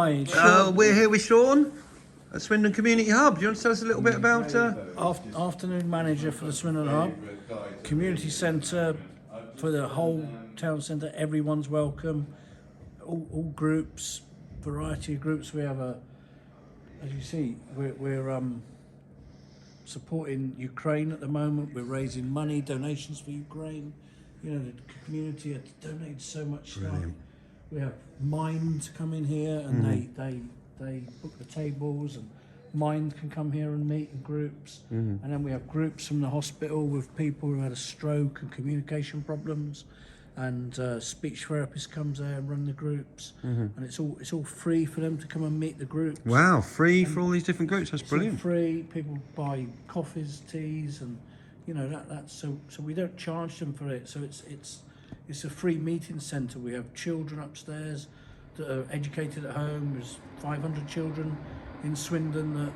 Hi, Sean. We're here with Sean at Swindon Community Hub. Do you want to tell us a little bit about... Afternoon manager for the Swindon Hub Community Centre, for the whole town centre. Everyone's welcome, all groups, variety of groups. We have as you see, we're supporting Ukraine at the moment. We're raising money, donations for Ukraine. You know, the community has donated so much stuff. We have Mind come in here and they book the tables, and Mind can come here and meet in groups. And then we have groups from the hospital with people who had a stroke and communication problems, and speech therapist comes there and run the groups. And it's all free for them to come and meet the groups. Wow, free for all these different groups. That's brilliant. Free. People buy coffees, teas, and you know that's so we don't charge them for it. So it's a free meeting centre. We have children upstairs that are educated at home. There's 500 children in Swindon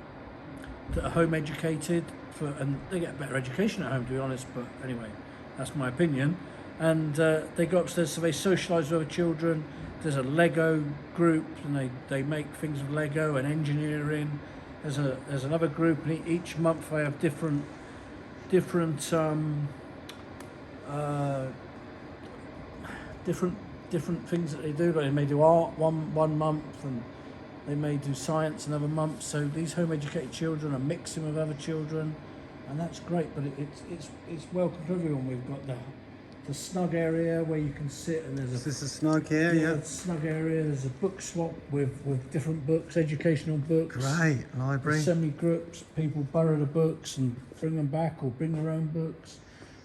that are home educated, and they get better education at home, to be honest. But anyway, that's my opinion. And they go upstairs, so they socialise with other children. There's a Lego group, and they make things with Lego and engineering. There's another group, and each month they have different things that they do. Like they may do art one month, and they may do science another month. So these home educated children are mixing with other children, and that's great. But it's welcome to everyone. We've got the snug area where you can sit, and there's Is this a snug here? Yeah. It's a snug area. There's a book swap with different books, educational books. Great library. Semi-groups. People borrow the books and bring them back, or bring their own books.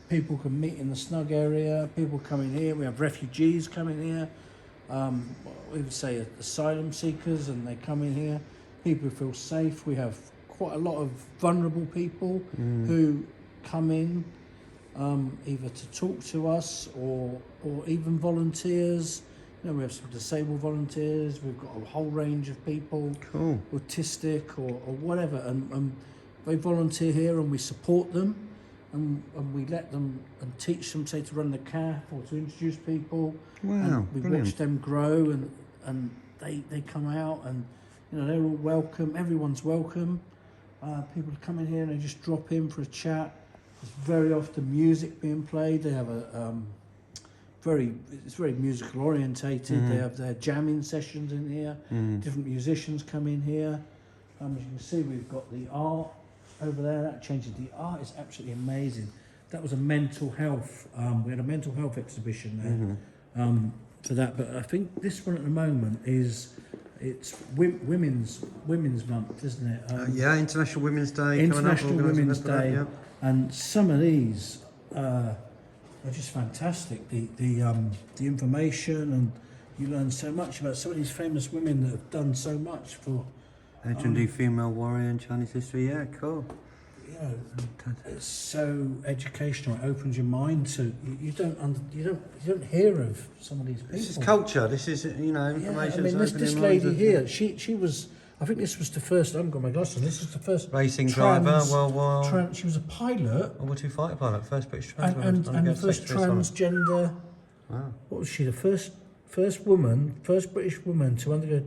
People can meet in the snug area. People come in here. We have refugees coming here. We would say asylum seekers, and they come in here. People feel safe. We have quite a lot of vulnerable people who come in, either to talk to us or even volunteers. You know, we have some disabled volunteers. We've got a whole range of people, autistic or whatever, and they volunteer here, and we support them. And we let them and teach them, say, to run the CAF or to introduce people. Wow, and we brilliant. watch them grow, and they come out, and you know, they're all welcome. Everyone's welcome. People come in here and they just drop in for a chat. There's very often music being played. They have it's very musical orientated. They have their jamming sessions in here. Different musicians come in here. As you can see, we've got the art over there. That changes. The art is absolutely amazing. That was a mental health. We had a mental health exhibition there for that. But I think this one at the moment it's women's month, isn't it? Yeah, International Women's Day. International coming up, Women's Day, yeah. and some of these are just fantastic. The information, and you learn so much about some of these famous women that have done so much for. Legendary female warrior in Chinese history. Yeah, cool. You know, it's so educational. It opens your mind to you don't hear of some of these people. This is culture. This is information. Yeah, I mean, this lady here, she was. I think this was the first. I haven't got my glasses on. This was the first racing driver. She was a pilot. World War II fighter pilot. First British trans And the first transgender. Wow. What was she? The first British woman to undergo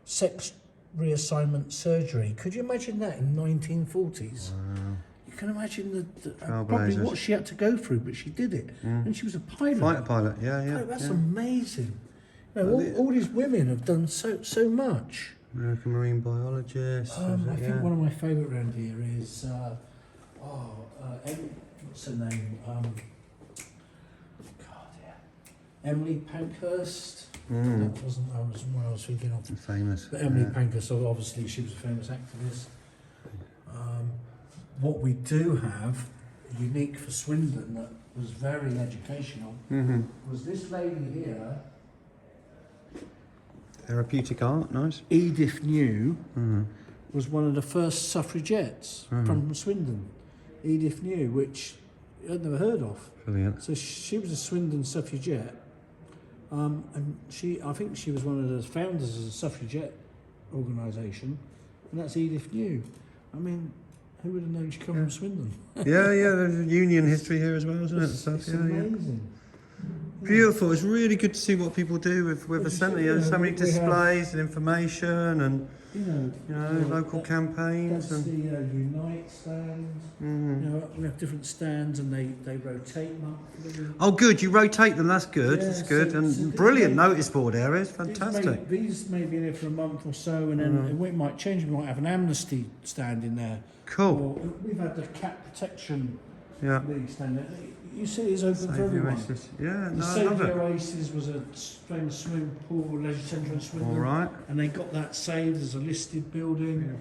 sex reassignment surgery. Could you imagine that in 1940s? Wow. You can imagine probably what she had to go through, but she did it. And she was a pilot. Fighter pilot, yeah. That's amazing. You know, all these women have done so much. American marine biologist. I think one of my favourite around here is what's her name? Emily Pankhurst. That wasn't what I was thinking of. Famous. But Emily Pankhurst, so obviously she was a famous activist. What we do have, unique for Swindon, that was very educational, was this lady here. Therapeutic art, nice. Edith New was one of the first suffragettes from Swindon. Edith New, which I'd never heard of. Brilliant. So she was a Swindon suffragette. And I think she was one of the founders of the suffragette organisation, and that's Edith New. I mean, who would have known she'd come from Swindon? yeah, there's a union history here as well, isn't it? It's amazing. Beautiful. It's really good to see what people do with the centre. You know, so many displays and information and local campaigns That's and the Unite stand. You know, we have different stands and they rotate monthly. oh, good. You rotate them. That's good. Yeah, That's good. so and brilliant notice board areas. These Fantastic. may be in there for a month or so, and then it might change. We might have an amnesty stand in there. Cool. Or we've had the cat protection Yeah. stand there. You see, it's open for Save the everyone. Oasis. Yeah. The No, I Save love the it. Oasis was a famous swimming pool, leisure centre in Swindon. All right. And they got that saved as a listed building.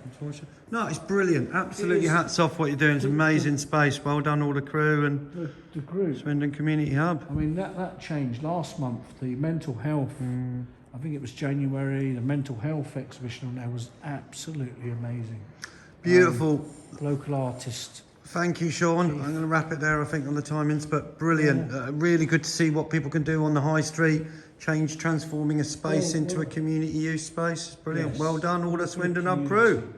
No, it's brilliant. Absolutely It is. hats off what you're doing. It's amazing space. Well done, all the crew and The group. Swindon Community Hub. I mean, that changed last month. The mental health, I think it was January, the mental health exhibition on there was absolutely amazing. Beautiful. Local artist. Thank you, Sean. I'm going to wrap it there, I think, on the timings, but brilliant. Really good to see what people can do on the high street, transforming a space into a community use space. Brilliant. Yes. Well done, all the For the Swindon Hub community. crew.